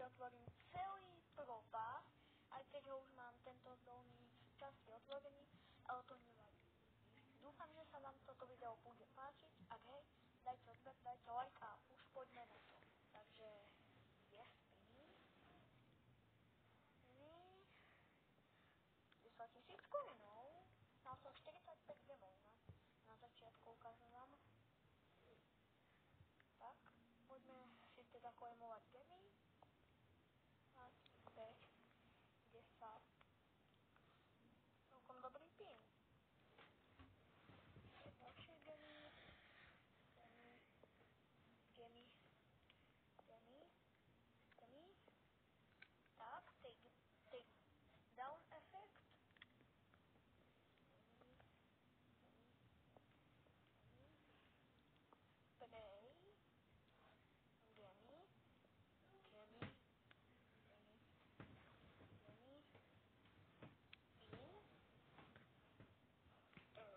otvorím celý propás, aj keď ho už mám tento dolný časti otvorený, ale to nevadí. Dúfam, že sa vám toto video bude páčiť. Ak hej, dajte odber, dajte like a už poďme na to. Takže, yes, 10 000 coinov. Mal som 45 gemov na začiatku ukazujem. Tak, poďme si teda claimovať gemy. 5, 10. Celkom dobrý pin. Ďalšie gemy. Gemy. Tak, take down effect. Spray.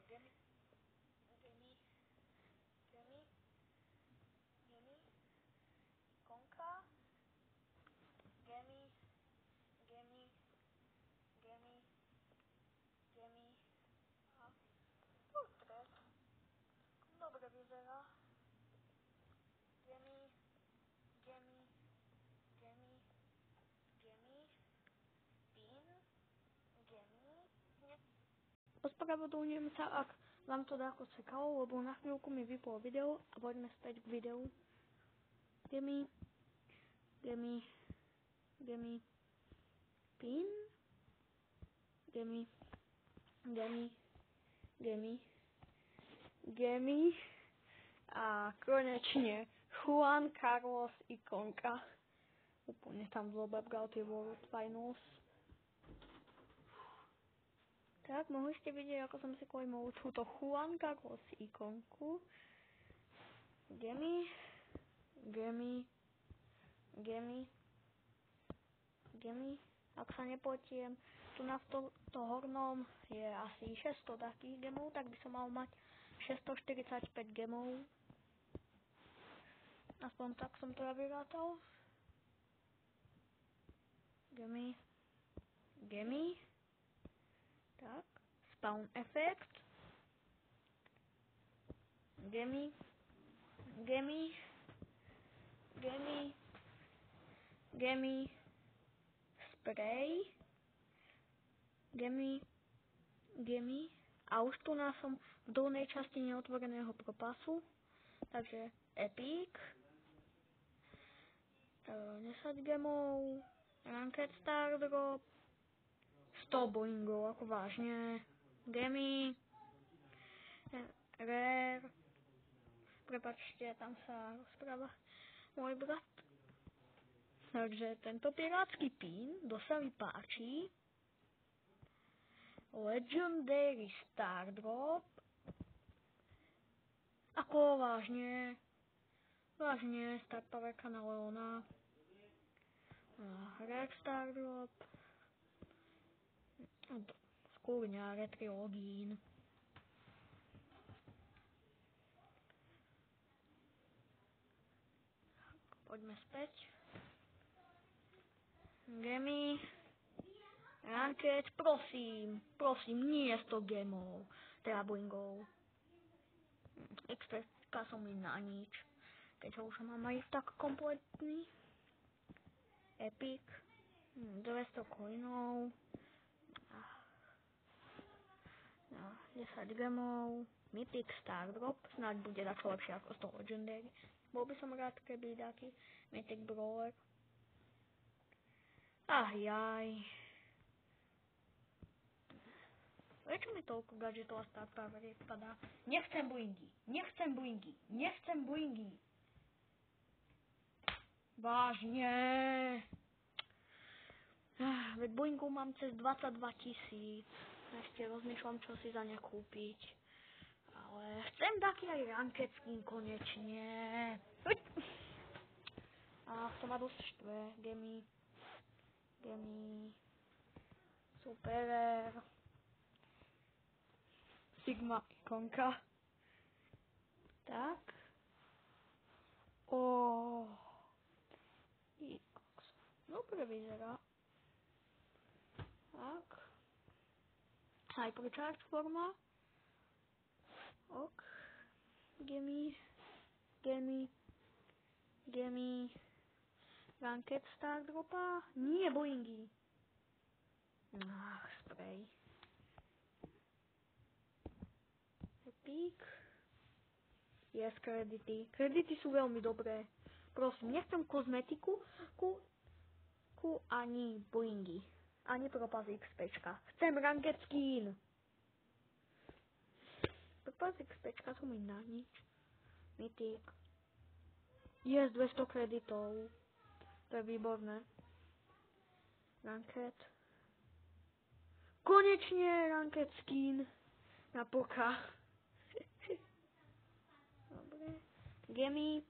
Gemy. Gemy. Konka. Gemy. A portrét. Dobre vyzerá. Gemy. Pin. Gemy. Ospravedlňujem sa, ak vám to dáko sekalo, lebo na chvíľku mi vyplo video a poďme späť k videu. Gemy. Pin. Gemy. A konečne Juan Carlos ikonka. Úplne tam zobebral tie World Finals. Tak, mohli ste vidieť, ako som si claimol túto Juan Carlos ikonku. Gemy. Ak sa nepotiem, tu na to hornom je asi 600 takých gemov, tak by som mal mať 645 gemov. Aspoň tak som to ja vyrátal. Gemy. Tak, spawn effect. Gemy. Spray. Gemy. A už tu nás som v dolnej časti neotvoreného propasu. Takže epic. 10 gemov. Ranked Star Drop. 100 boingov, ako vážne. Gemy. Rare. Prepačte, tam sa rozpráva môj brat. Takže tento pirátsky pin, kto sa mi páči. Legendary Star Drop. Ako vážne, Star Powerka na Leona. Rare Star Drop. Skúrňa, Retrilogín. Poďme späť. Gemy. Ranked, prosím, nie 100 gemov. Teda boingov. XP som mi na nič. Keď ho už mám aj tak kompletný. Epic. 200 coinov. 10 gemov. Mythic Star Drop. Snáď bude takto lepšie ako z toho Legendary. Bol by som rád, keby taký Mythic Brawler. Jaj. Prečo mi toľko gadgetov a Star Poweriek padá? Nechcem boingy. Vážne. Veď boingov mám cez 22 000. Ešte rozmýšľam, čo si za ne kúpiť. Ale chcem taký aj ranked skin konečne. A to ma dosť štve. Gemy. Super. Sigma ikonka. Tak. dobre vyzerá. Tak. Hypercharge forma. Ok. Gimme. Ranked Star dropa. Nie, boingy. Spray. Epic. Yes, kredity. Kredity sú veľmi dobré. Prosím, nechcem kozmetiku ani boingy. Ani propaz XPčka. Chcem ranked skin. Propaz XPčka som mi na nič. Mythic. Yes, 200 kreditov. To je výborné. Ranked. Konečne ranked skin na poka. Dobre. Gimme.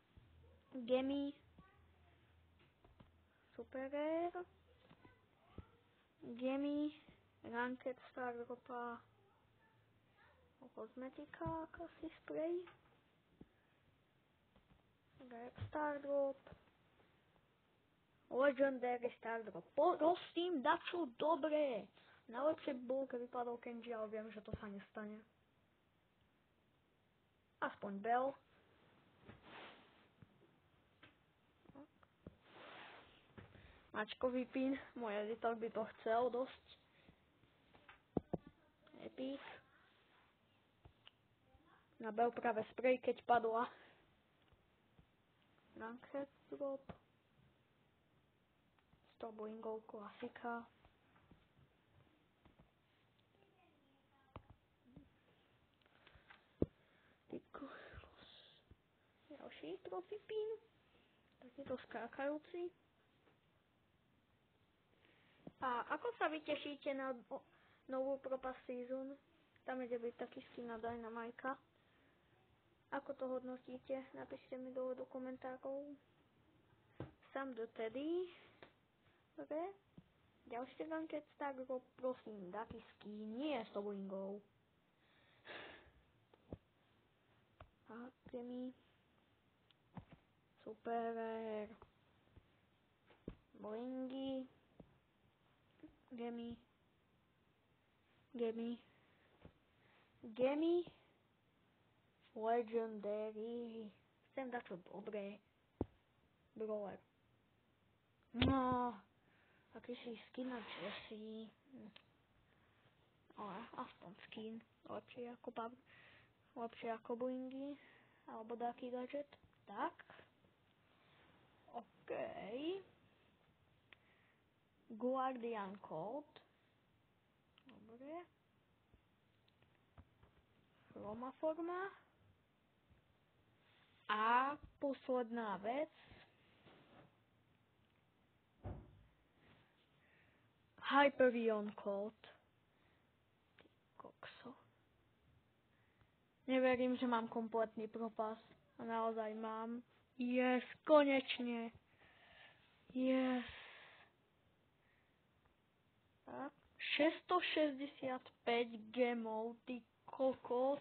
Super rare. Gimme. Ranked star dropa. Kozmetika, asi spray. Rare star drop. Legendary star drop. Prosím, dačo dobré. Najlepšie by bolo, keby padol Kenji, ale viem, že to sa nestane. Aspoň Bell. Mačkový pin. Môj editor by to chcel dosť. Epic. Na Bell práve spray, keď padla. Ranked drop. 100 boingov, klasika. Ďalší trophy pin. Takýto skákajúci. A ako sa vy tešíte na novú propast season? Tam ide byť taký skin na Dynamajka. Ako to hodnotíte? Napíšte mi dole do komentárov. Sam do Teddy. Dobre. Ďalšie ranked star drop, prosím, taký skin, nie 100 boingov. A Gimme. Super rare. Boingy. Gimme. Legendary. Chcem dať čo dobré. Brawler. No. Aký si skin na Jessie. Ale aspoň skin. Lepšie ako boingy. Alebo taký gadget. Tak. OK. Guardian Code. Dobre. Chroma forma. A posledná vec. Hyperion Code. Ty kokso. Neverím, že mám kompletný propas. A naozaj mám. Yes, konečne. Yes. Tak. 665 gemov, ty kokos.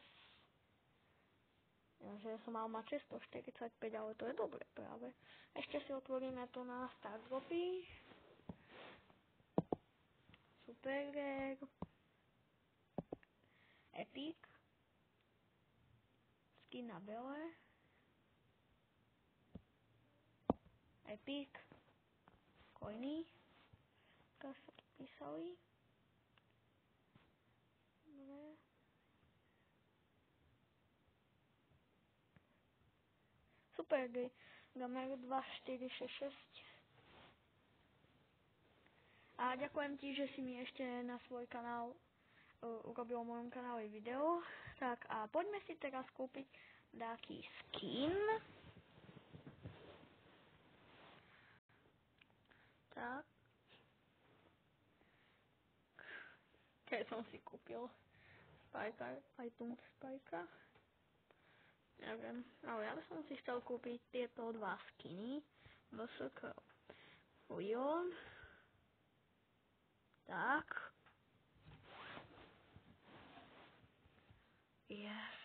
Ja, že som mal mať 645, ale to je dobre práve. Ešte si otvoríme to na start dropy. Super rare. Epic. Skin na Belle. Epic. Coiny. Tak sa to písali. Dobre. Super Gamer 2466. A ďakujem ti, že si mi ešte na svoj kanál urobil v mojom kanále video. Tak a poďme si teraz kúpiť taký skin. Tak. Keď som si kúpil Spajka, iTunes Spajka. Neviem, ale ja som si chcel kúpiť tieto dva skiny. VSK Leon. Tak. Yes.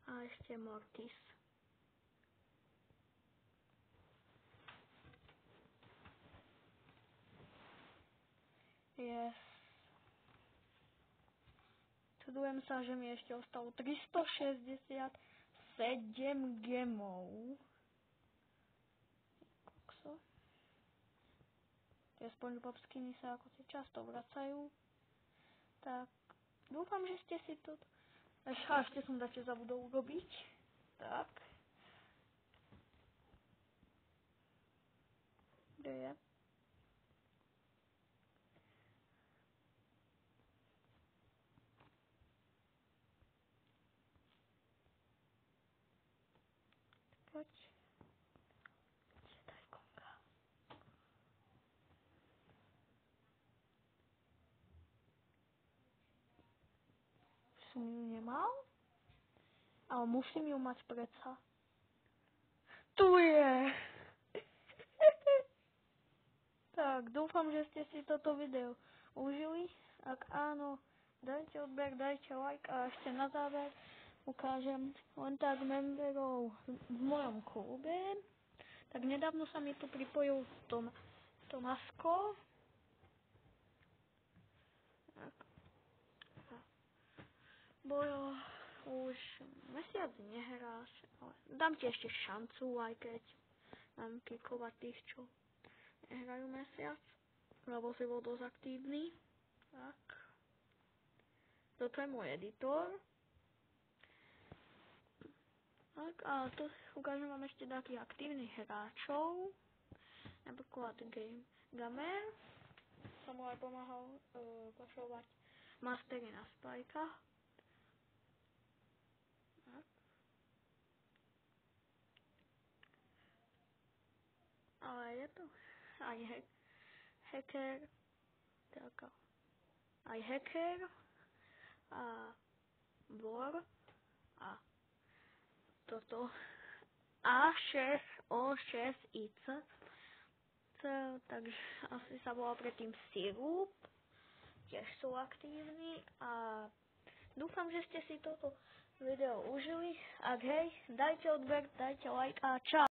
A ešte Mortis. Yes. Čudujem sa, že mi ešte ostalo 367 gemov. Kokso. Tie SpongeBob skiny sa ako si často vracajú. Tak, dúfam, že ste si to... Ešte som dačo zabudol urobiť. Tak. Kde je? Poď. Daj konga. Som ju nemal? Ale musím ju mať predsa. Tu je! Tak, dúfam, že ste si toto video užili. Ak áno, dajte odber, dajte like a ešte na záver ukážem len tak memberov v mojom klube. Tak nedávno sa mi tu pripojil Tomasko. Bojo už mesiac nehráš, ale dám ti ešte šancu, aj keď mám kikovať tých, čo nehrajú mesiac, lebo si bol dosť aktívny. Tak. Toto je môj editor. Tak, a tu ukážem vám ešte takých aktívnych hráčov. Napríklad Gamer. Som mu aj pomáhal pašovať mastery na Spajka. Ale je to aj hacker, tak, aj hacker a Bor a toto A6 O6IC, takže asi sa volá predtým Sirup, tiež sú aktívni a dúfam, že ste si toto video užili. Ak hej, dajte odber, dajte like a čau.